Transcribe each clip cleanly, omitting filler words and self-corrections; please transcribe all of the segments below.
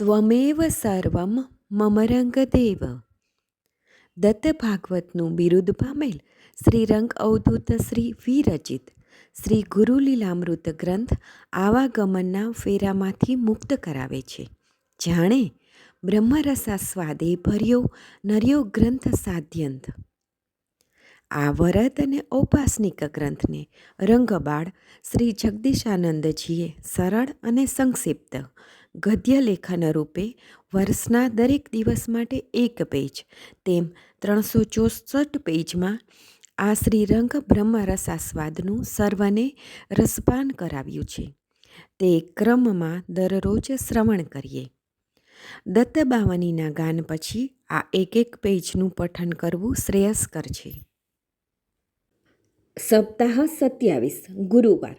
ત્વમેવ સર્વમ મમ રંગદેવ. દત્ત ભાગવતનું બિરુદ પામેલ શ્રી રંગ અવધૂત શ્રી વિરચિત શ્રી ગુરુલીલામૃત ગ્રંથ આવાગમનના ફેરામાંથી મુક્ત કરાવે છે. જાણે બ્રહ્મરસાસ્વાદે ભર્યો નર્યો ગ્રંથ સાધ્યંત. આ વરદ અને ઔપાસનિક ગ્રંથને રંગબાળ શ્રી જગદીશાનંદજીએ સરળ અને સંક્ષિપ્ત ગદ્ય લેખન રૂપે વર્ષના દરેક દિવસ માટે એક પેજ તેમ 364 પેજમાં આ શ્રીરંગ બ્રહ્મરસાસ્વાદનું સર્વને રસપાન કરાવ્યું છે. તે ક્રમમાં દરરોજ શ્રવણ કરીએ. દત્તબાવનીના ગાન પછી આ એક પેજનું પઠન કરવું શ્રેયસ્કર છે. સપ્તાહ 27 ગુરુવાર.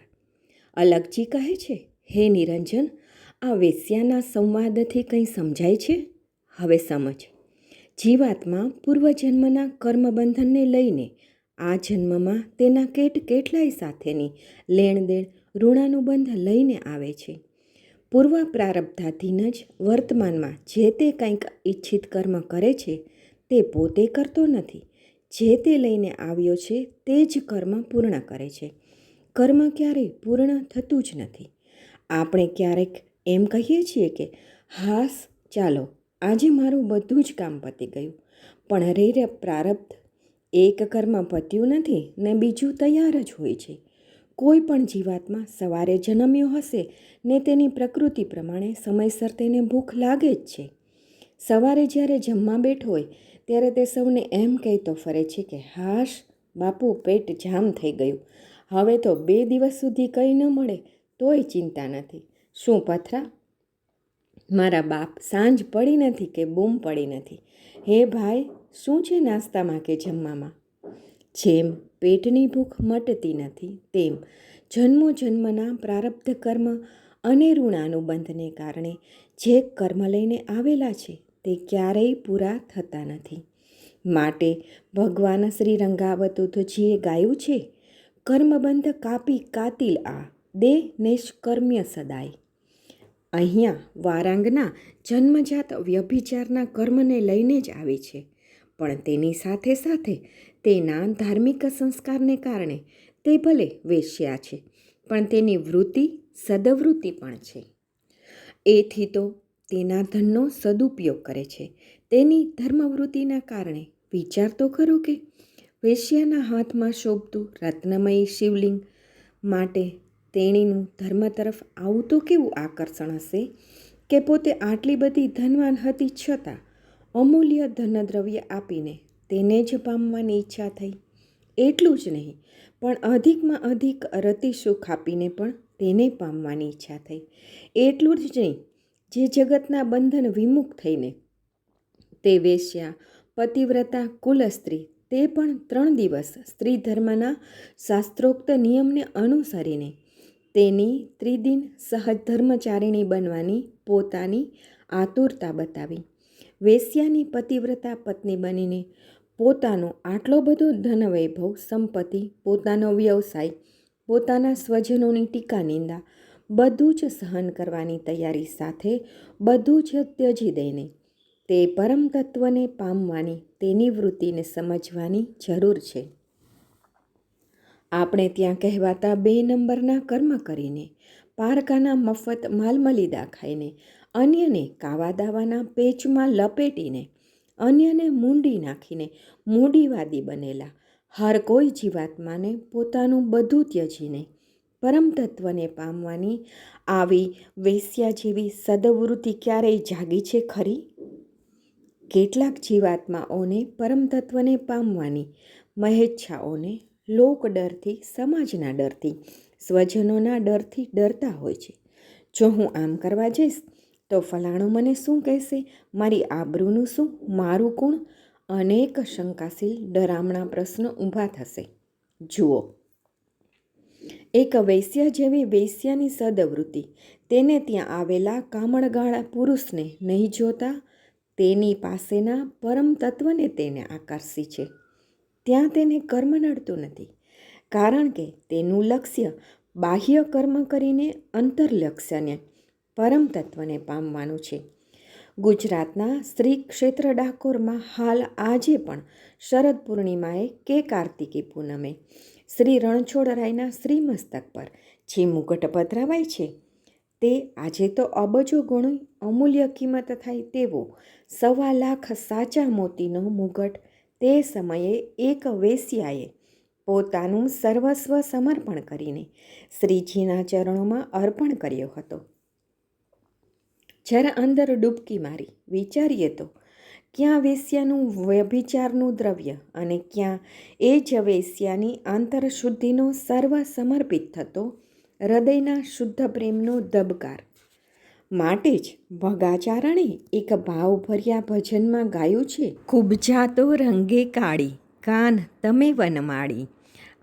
અલગજી કહે છે, હે નિરંજન, આ વેશ્યાના સંવાદથી કંઈ સમજાય છે? હવે સમજ. જીવાત્મા પૂર્વજન્મના કર્મબંધનને લઈને આ જન્મમાં તેના કેટલાય સાથેની લેણદેણ ઋણાનુબંધ લઈને આવે છે. પૂર્વ પ્રારબ્ધાધીન જ વર્તમાનમાં જે તે કંઈક ઈચ્છિત કર્મ કરે છે તે પોતે કરતો નથી. જે તે લઈને આવ્યો છે તે જ કર્મ પૂર્ણ કરે છે. કર્મ ક્યારેય પૂર્ણ થતું જ નથી. આપણે ક્યારેક એમ કહીએ છીએ કે હાસ ચાલો આજે મારું બધું જ કામ પતી ગયું, પણ રે પ્રારબ્ધ એક કર્મ પત્યું નથી ને બીજું તૈયાર જ હોય છે. કોઈ પણ જીવાત્મા સવારે જન્મ્યો હશે ને તેની પ્રકૃતિ પ્રમાણે સમયસર તેને ભૂખ લાગે જ છે. સવારે જ્યારે જમવા બેઠો હોય ત્યારે તે સૌને એમ કહેતો ફરે છે કે હાશ બાપુ, પેટ જામ થઈ ગયું, હવે તો 2 દિવસ સુધી કંઈ ન મળે તોય ચિંતા નથી. શું પથરા? મારા બાપ, સાંજ પડી નથી કે બૂમ પડી નથી. હે ભાઈ, શું છે નાસ્તામાં કે જમવામાં? જેમ પેટની ભૂખ મટતી નથી તેમ જન્મો જન્મના પ્રારબ્ધ કર્મ અને ઋણાનુબંધને કારણે જે કર્મ લઈને આવેલા છે તે ક્યારેય પૂરા થતા નથી. માટે ભગવાન શ્રી રંગાવતૂતજીએ ગાયું છે, કર્મબંધ કાપી કાતિલ આ દે નૈષ્કર્મ્ય સદાય. અહીંયા વારાંગના જન્મજાત વ્યભિચારના કર્મને લઈને જ આવે છે, પણ તેની સાથે સાથે તેના ધાર્મિક સંસ્કારને કારણે તે ભલે વેશ્યા છે, પણ તેની વૃત્તિ સદવૃત્તિ પણ છે. એથી તો તેના ધનનો સદુપયોગ કરે છે. તેની ધર્મવૃત્તિના કારણે વિચાર તો ખરો કે વેશ્યાના હાથમાં શોભતું રત્નમયી શિવલિંગ માટે તેણીનું ધર્મ તરફ આવું તો કેવું આકર્ષણ હશે કે પોતે આટલી બધી ધનવાન હતી છતાં અમૂલ્ય ધનદ્રવ્ય આપીને તેને જ પામવાની ઈચ્છા થઈ. એટલું જ નહીં, પણ અધિકમાં અધિક રતિ સુખ આપીને પણ તેને પામવાની ઈચ્છા થઈ. એટલું જ નહીં, જે જગતના બંધન વિમુખ થઈને તે વેશ્યા, પતિવ્રતા, કુલસ્ત્રી તે પણ 3 દિવસ સ્ત્રી ધર્મના શાસ્ત્રોક્ત નિયમને અનુસરીને તેની ત્રિદિન સહજ ધર્મચારિણી બનવાની પોતાની આતુરતા બતાવી. વેશ્યાની પતિવ્રતા પત્ની બનીને પોતાનો આટલો બધો ધનવૈભવ, સંપત્તિ, પોતાનો વ્યવસાય, પોતાના સ્વજનોની ટીકા નિંદા બધું જ સહન કરવાની તૈયારી સાથે બધું જ ત્યજી દઈને તે પરમ તત્વને પામવાની તેની વૃત્તિને સમજવાની જરૂર છે. આપણે ત્યાં કહેવાતા 2 નંબરના કર્મ કરીને, પારકાના મફત માલમલીદા ખાઈને, અન્યને કાવા દાવાના પેચમાં લપેટીને, અન્યને મૂંડી નાખીને મૂડીવાદી બનેલા હર કોઈ જીવાત્માને પોતાનું બધું ત્યજીને પરમ તત્વને પામવાની આવી વેશ્યા જેવી સદવૃત્તિ ક્યારેય જાગી છે ખરી? કેટલાક જીવાત્માઓને પરમ તત્વને પામવાની મહેચ્છાઓને લોક ડરથી, સમાજના ડરથી, સ્વજનોના ડરથી ડરતા હોય છે. જો હું આમ કરવા જઈશ તો ફલાણું મને શું કહેશે, મારી આબરૂનું શું, મારું કોણ? અનેક શંકાશીલ ડરામણા પ્રશ્નો ઊભા થશે. જુઓ, એક વૈશ્યા જેવી વેશ્યાની સદવૃત્તિ તેને ત્યાં આવેલા કામણગાળા પુરુષને નહીં જોતા તેની પાસેના પરમ તત્વને તેને આકર્ષી છે. ત્યાં તેને કર્મ નડતું નથી, કારણ કે તેનું લક્ષ્ય બાહ્ય કર્મ કરીને અંતરલક્ષ્યને પરમ તત્વને પામવાનું છે. ગુજરાતના શ્રી ક્ષેત્ર ડાકોરમાં હાલ આજે પણ શરદ પૂર્ણિમાએ કે કાર્તિકી પૂનમે શ્રી રણછોડરાયના શ્રીમસ્તક પર જે મુગટ પધરાવાય છે તે આજે તો અબજો ગણું અમૂલ્ય કિંમત થાય તેવો 1.25 લાખ સાચા મોતીનો મુગટ તે સમયે એક વેશ્યાએ પોતાનું સર્વસ્વ સમર્પણ કરીને શ્રીજીના ચરણોમાં અર્પણ કર્યો હતો. જરા અંદર ડૂબકી મારી વિચારીએ તો ક્યાં વેશ્યાનું વ્યભિચારનું દ્રવ્ય અને ક્યાં એ જ વેશ્યાની આંતરશુદ્ધિનો સર્વ સમર્પિત થતો હૃદયના શુદ્ધ પ્રેમનો ધબકાર. માટે જ ભગાચારણે એક ભાવભર્યા ભજનમાં ગાયું છે, ખૂબ જાતો રંગે કાળી કાન તમે વનમાળી,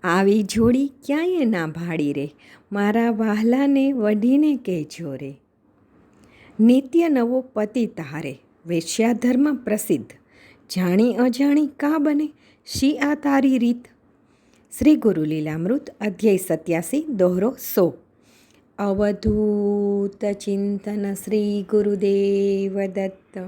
આવી જોડી ક્યાંય ના ભાડી રે, મારા વહાલાને વઢીને કહેજો રે. નિત્ય નવો પતિ તારે વેશ્યાધર્મ પ્રસિદ્ધ, જાણી અજાણી કા બને શી આ તારી રીત. શ્રી ગુરુ લીલામૃત અધ્યાય 87 દોહરો 100. અવધૂત ચિંતન શ્રી ગુરુદેવ દત્ત.